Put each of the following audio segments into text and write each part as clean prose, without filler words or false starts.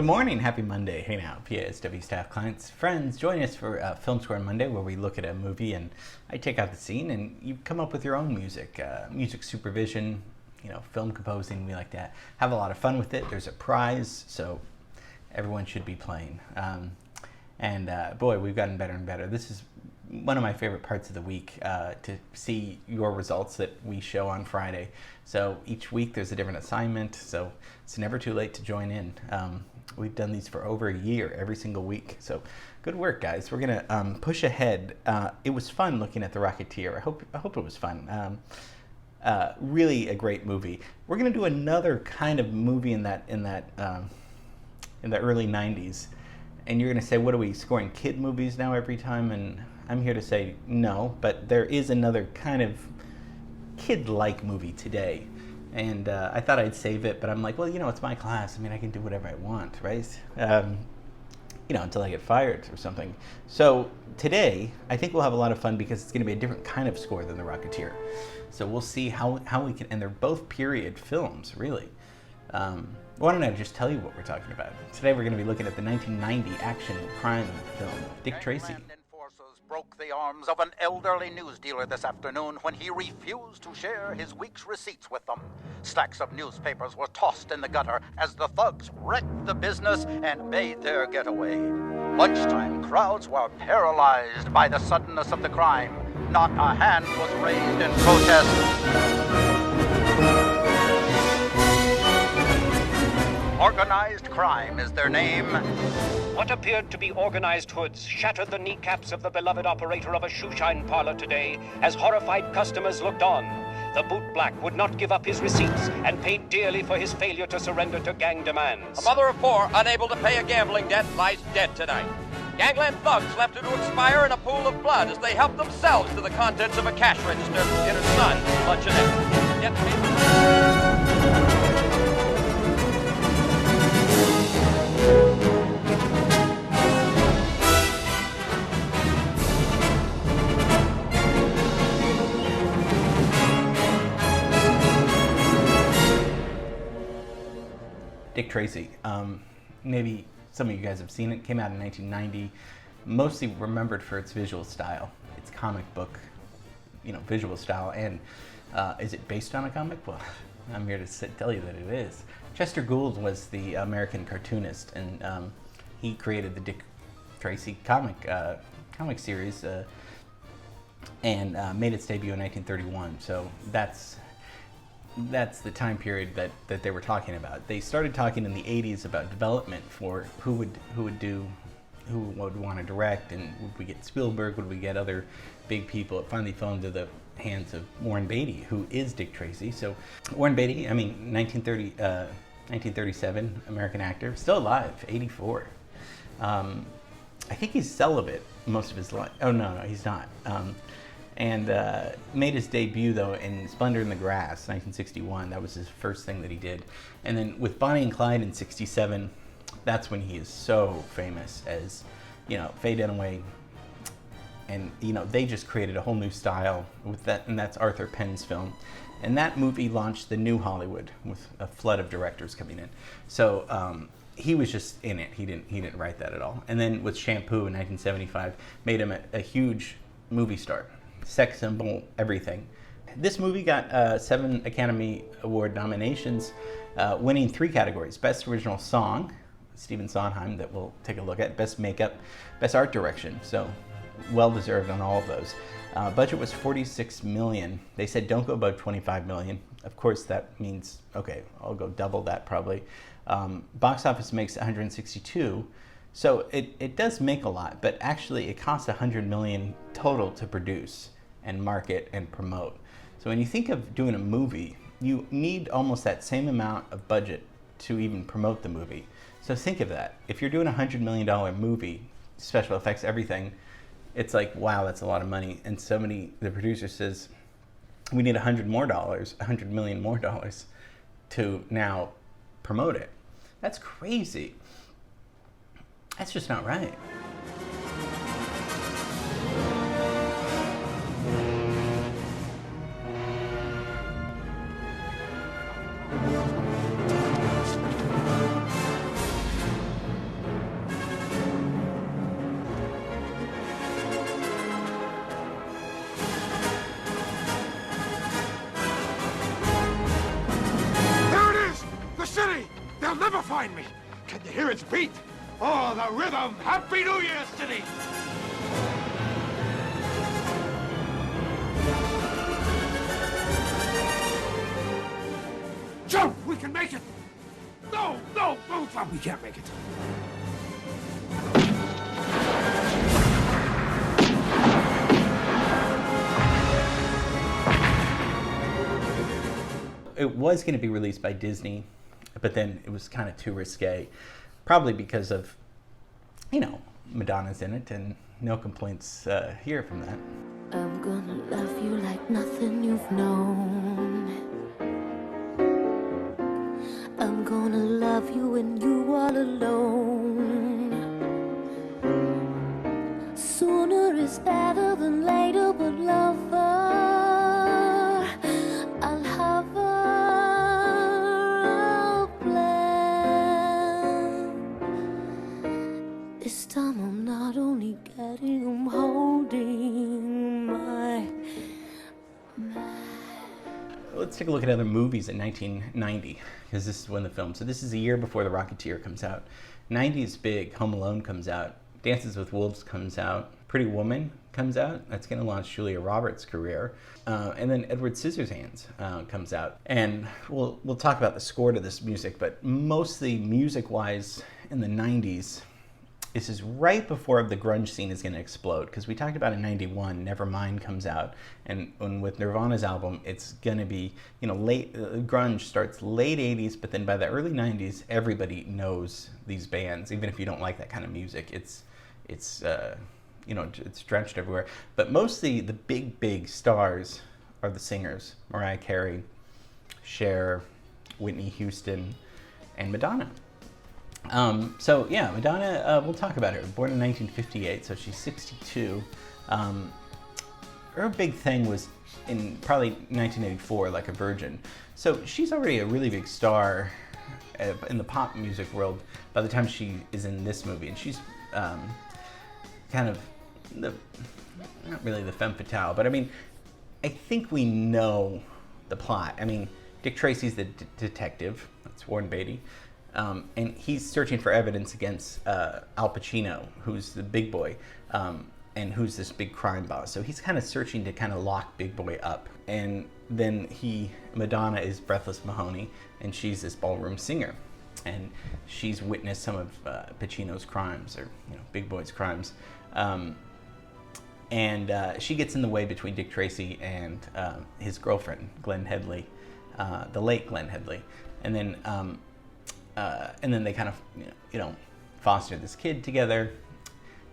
Good morning, happy Monday. Hey now, PASW staff, clients, friends, join us for Film Score Monday, where we look at a movie and I take out the scene and you come up with your own music. Music supervision, film composing, we like to have a lot of fun with it. There's a prize, so everyone should be playing. Boy, we've gotten better and better. This is one of my favorite parts of the week, to see your results that we show on Friday. So each week there's a different assignment, so it's never too late to join in. We've done these for over a year, every single week. So good work, guys. We're gonna push ahead. It was fun looking at The Rocketeer. I hope it was fun. Really a great movie. We're gonna do another kind of movie in the early '90s. And you're gonna say, what are we scoring, kid movies now every time? And I'm here to say no, but there is another kind of kid-like movie today. And I thought I'd save it, but I'm like, well, it's my class. I mean, I can do whatever I want, right? Until I get fired or something. So today, I think we'll have a lot of fun because it's going to be a different kind of score than The Rocketeer. So we'll see how we can, and they're both period films, really. Why don't I just tell you what we're talking about? Today we're going to be looking at the 1990 action crime film, Dick Tracy. Broke the arms of an elderly newsdealer this afternoon when he refused to share his week's receipts with them. Stacks of newspapers were tossed in the gutter as the thugs wrecked the business and made their getaway. Lunchtime crowds were paralyzed by the suddenness of the crime. Not a hand was raised in protest. Organized crime is their name. What appeared to be organized hoods shattered the kneecaps of the beloved operator of a shoeshine parlor today as horrified customers looked on. The bootblack would not give up his receipts and paid dearly for his failure to surrender to gang demands. A mother of four, unable to pay a gambling debt, lies dead tonight. Gangland thugs left her to expire in a pool of blood as they helped themselves to the contents of a cash register in her son's luncheonette. Dick Tracy. Maybe some of you guys have seen it. Came out in 1990. Mostly remembered for its visual style, its comic book, visual style. And is it based on a comic? Well, I'm here to tell you that it is. Chester Gould was the American cartoonist, and he created the Dick Tracy comic series, and made its debut in 1931. So that's the time period that they were talking about. They started talking in the 80s about development for who would want to direct, and would we get Spielberg, would we get other big people. It finally fell into the hands of Warren Beatty, who is Dick Tracy. So Warren Beatty, 1937, American actor, still alive, 84. I think he's celibate most of his life. Oh, no, he's not. And made his debut, though, in Splendor in the Grass, 1961. That was his first thing that he did. And then with Bonnie and Clyde in 67, that's when he is so famous as, Faye Dunaway. And, they just created a whole new style with that, and that's Arthur Penn's film. And that movie launched the new Hollywood with a flood of directors coming in. So he was just in it. He didn't write that at all. And then with Shampoo in 1975, made him a huge movie star. Sex symbol, everything. This movie got 7 Academy Award nominations, winning 3 categories: Best Original Song, Stephen Sondheim, that we'll take a look at, Best Makeup, Best Art Direction. So well-deserved on all of those. Budget was $46 million. They said don't go above $25 million. Of course, that means, okay, I'll go double that probably. Box office makes $162. So it does make a lot, but actually it costs $100 million total to produce and market and promote. So when you think of doing a movie, you need almost that same amount of budget to even promote the movie. So think of that. If you're doing a $100 million movie, special effects, everything, it's like, wow, that's a lot of money. And the producer says, we need $100 million more dollars to now promote it. That's crazy. That's just not right. never find me. Can you hear its beat? Oh, the rhythm. Happy New Year, city. Jump! We can make it! No, we can't make it. It was going to be released by Disney, but then it was kind of too risque, probably because of, Madonna's in it, and no complaints here from that. I'm gonna love you like nothing you've known. I'm gonna love you when you are alone. Sooner is better than later, but lover, I'll have a plan. This time I'm not only getting, I'm holding my. Let's take a look at other movies in 1990, because this is when the film. So this is a year before The Rocketeer comes out. 90 is big. Home Alone comes out. Dances with Wolves comes out. Pretty Woman comes out. That's going to launch Julia Roberts' career. And then Edward Scissorhands comes out. And we'll talk about the score to this music, but mostly music-wise in the 90s, this is right before the grunge scene is going to explode, because we talked about in 91, Nevermind comes out, and with Nirvana's album, it's going to be, late, grunge starts late 80s, but then by the early 90s, everybody knows these bands, even if you don't like that kind of music. It's drenched everywhere. But mostly the big stars are the singers: Mariah Carey, Cher, Whitney Houston, and Madonna. Madonna, we'll talk about her. Born in 1958, so she's 62. Her big thing was in probably 1984, like a virgin. So she's already a really big star in the pop music world by the time she is in this movie. And she's kind of not really the femme fatale, but I think we know the plot. Dick Tracy's the detective. That's Warren Beatty. And he's searching for evidence against Al Pacino, who's the big boy, and who's this big crime boss. So he's kind of searching to kind of lock Big Boy up. And then Madonna is Breathless Mahoney, and she's this ballroom singer. And she's witnessed some of Pacino's crimes, or Big Boy's crimes. And she gets in the way between Dick Tracy and his girlfriend, Glenn Headley, the late Glenn Headley. And then they kind of, foster this kid together.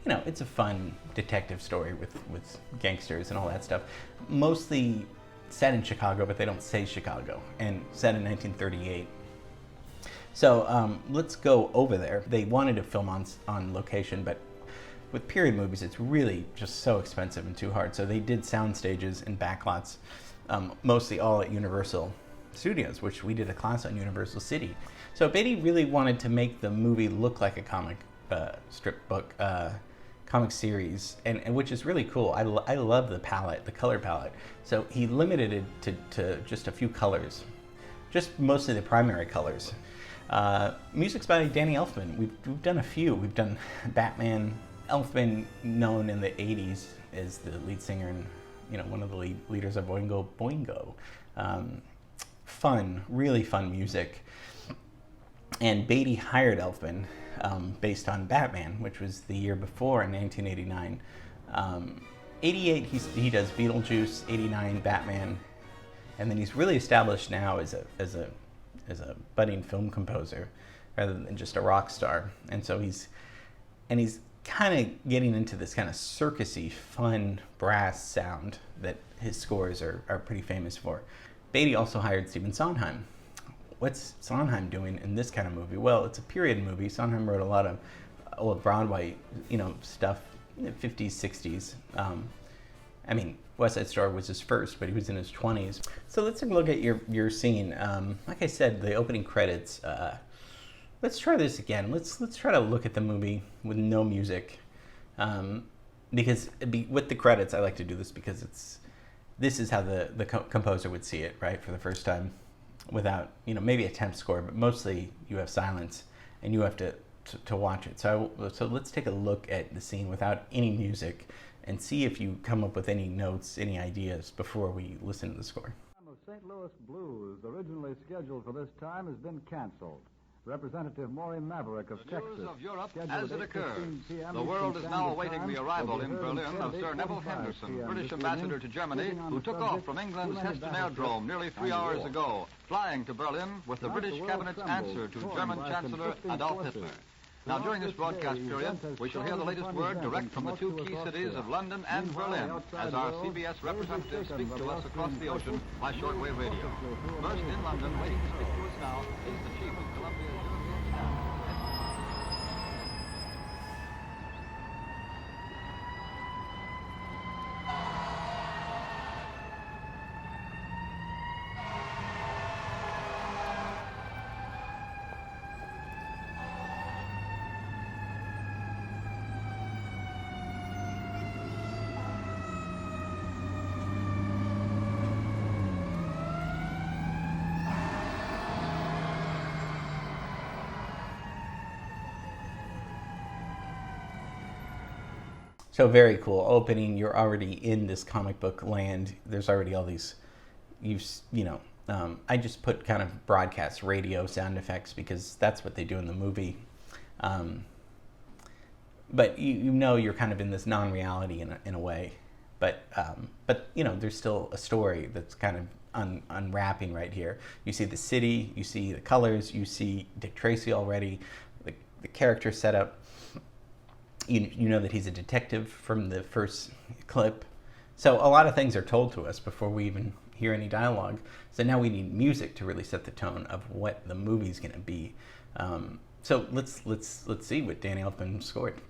It's a fun detective story with gangsters and all that stuff. Mostly set in Chicago, but they don't say Chicago, and set in 1938. So let's go over there. They wanted to film on location, but with period movies, it's really just so expensive and too hard. So they did sound stages and backlots, mostly all at Universal Studios, which we did a class on Universal City. So Beatty really wanted to make the movie look like a comic strip book, comic series, and which is really cool. I love the palette, the color palette. So he limited it to just a few colors, just mostly the primary colors. Music's by Danny Elfman. We've done a few. We've done Batman. Elfman, known in the 80s as the lead singer and one of the leaders of Oingo Boingo. Fun, really fun music. And Beatty hired Elfman based on Batman, which was the year before in 1989. 88, he does Beetlejuice. 89, Batman, and then he's really established now as a budding film composer rather than just a rock star. And so he's kind of getting into this kind of circusy, fun brass sound that his scores are pretty famous for. Beatty also hired Stephen Sondheim. What's Sondheim doing in this kind of movie? Well, it's a period movie. Sondheim wrote a lot of old Broadway, stuff, 50s, 60s. West Side Story was his first, but he was in his 20s. So let's take a look at your scene. Like I said, the opening credits. Let's try this again. Let's try to look at the movie with no music, because with the credits, I like to do this because this is how the composer would see it, right, for the first time. without, maybe a temp score, but mostly you have silence and you have to watch it. So let's take a look at the scene without any music and see if you come up with any notes, any ideas before we listen to the score. St. Louis Blues, originally scheduled for this time, has been canceled. Representative Maury Maverick of Texas. News of Europe as it occurs. The world is now awaiting the arrival in Berlin of Sir Neville Henderson, British ambassador to Germany, who took off from England's Heston Aerodrome nearly 3 hours ago, flying to Berlin with the British cabinet's answer to German Chancellor Adolf Hitler. Now, during this broadcast period, we shall hear the latest word direct from the two key cities of London and Berlin, as our CBS representatives speak to us across the ocean by shortwave radio. First in London, waiting to speak to us now, is the Chief of Columbia's European Staff. So very cool opening. You're already in this comic book land. There's already all these, I just put kind of broadcast radio sound effects because that's what they do in the movie. But you're kind of in this non-reality in a way. But there's still a story that's kind of unwrapping right here. You see the city, you see the colors, you see Dick Tracy already, the character setup. You know that he's a detective from the first clip. So a lot of things are told to us before we even hear any dialogue. So now we need music to really set the tone of what the movie's going to be. So let's see what Danny Elfman scored.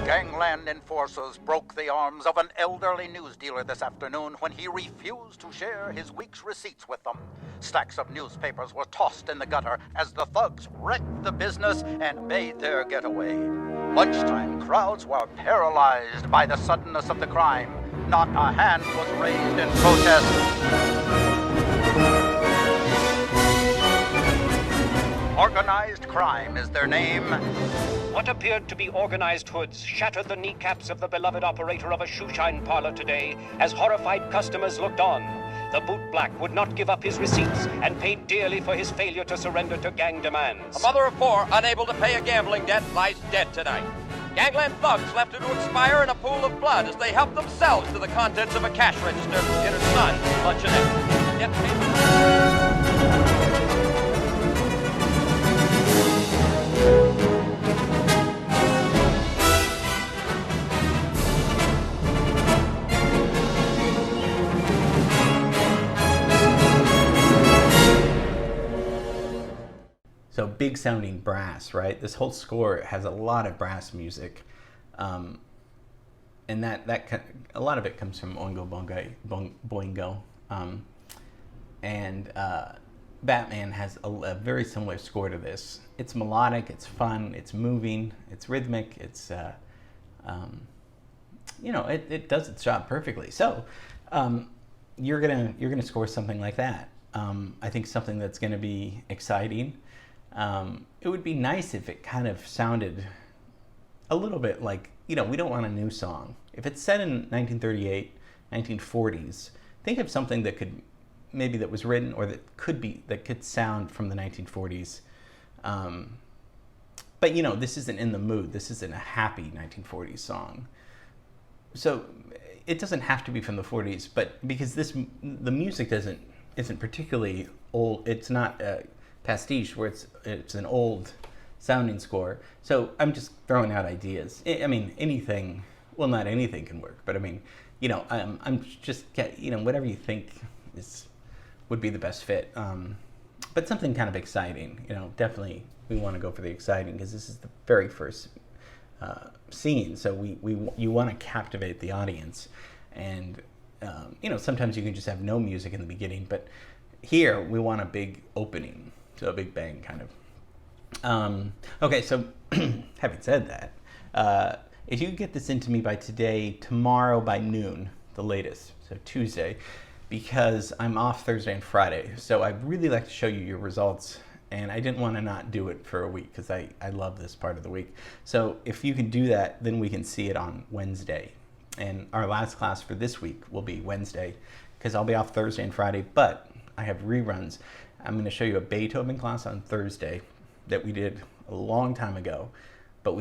Gangland enforcers broke the arms of an elderly news dealer this afternoon when he refused to share his week's receipts with them. Stacks of newspapers were tossed in the gutter as the thugs wrecked the business and made their getaway. Lunchtime crowds were paralyzed by the suddenness of the crime. Not a hand was raised in protest. Organized crime is their name. What appeared to be organized hoods shattered the kneecaps of the beloved operator of a shoeshine parlor today as horrified customers looked on. The bootblack would not give up his receipts and paid dearly for his failure to surrender to gang demands. A mother of four, unable to pay a gambling debt, lies dead tonight. Gangland thugs left her to expire in a pool of blood as they helped themselves to the contents of a cash register in her son's luncheonette. Yet So big sounding brass, right? This whole score has a lot of brass music, and that a lot of it comes from Oingo Boingo, and Batman has a very similar score to this. It's melodic, it's fun, it's moving, it's rhythmic, it's it does its job perfectly. So you're gonna score something like that. I think something that's gonna be exciting. It would be nice if it kind of sounded a little bit like, we don't want a new song. If it's set in 1938, 1940s, think of something that was written or that could sound from the 1940s. But this isn't in the mood. This isn't a happy 1940s song. So it doesn't have to be from the 40s, but because the music isn't particularly old. It's not pastiche where it's an old sounding score. So I'm just throwing out ideas. I mean, anything, well, not anything can work, but I mean, I'm just, whatever you think would be the best fit. But something kind of exciting, definitely we want to go for the exciting because this is the very first scene. So you want to captivate the audience. And, sometimes you can just have no music in the beginning, but here we want a big opening. So a big bang, kind of. Okay, so having said that, if you get this into me by tomorrow by noon, the latest, so Tuesday, because I'm off Thursday and Friday. So I'd really like to show you your results, and I didn't want to not do it for a week because I love this part of the week. So if you can do that, then we can see it on Wednesday. And our last class for this week will be Wednesday because I'll be off Thursday and Friday, but I have reruns. I'm going to show you a Beethoven class on Thursday that we did a long time ago. But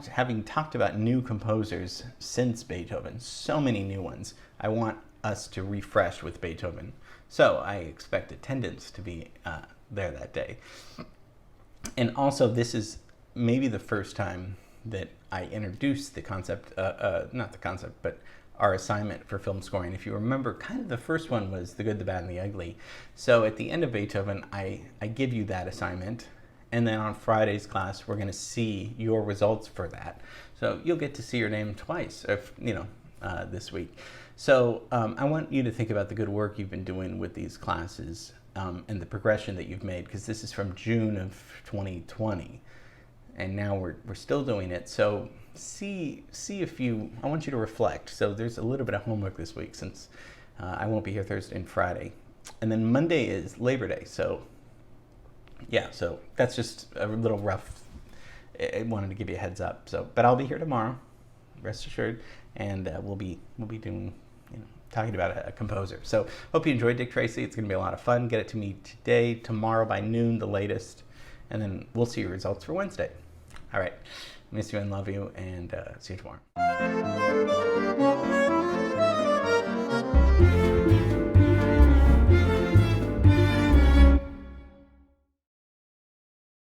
having talked about new composers since Beethoven, so many new ones, I want us to refresh with Beethoven. So I expect attendance to be there that day. And also, this is maybe the first time that I introduced the concept, not the concept, but our assignment for film scoring. If you remember, kind of the first one was The Good, the Bad, and the Ugly. So at the end of Beethoven, I give you that assignment. And then on Friday's class, we're going to see your results for that. So you'll get to see your name twice, this week. So I want you to think about the good work you've been doing with these classes and the progression that you've made, because this is from June of 2020, and now we're still doing it. So see if I want you to reflect. So there's a little bit of homework this week since I won't be here Thursday and Friday, and then Monday is Labor Day. So yeah, so that's just a little rough. I wanted to give you a heads up. So, but I'll be here tomorrow, rest assured, and we'll be doing, talking about a composer. So, hope you enjoyed Dick Tracy. It's going to be a lot of fun. Get it to me today, tomorrow by noon, the latest, and then we'll see your results for Wednesday. All right, miss you and love you, and see you tomorrow.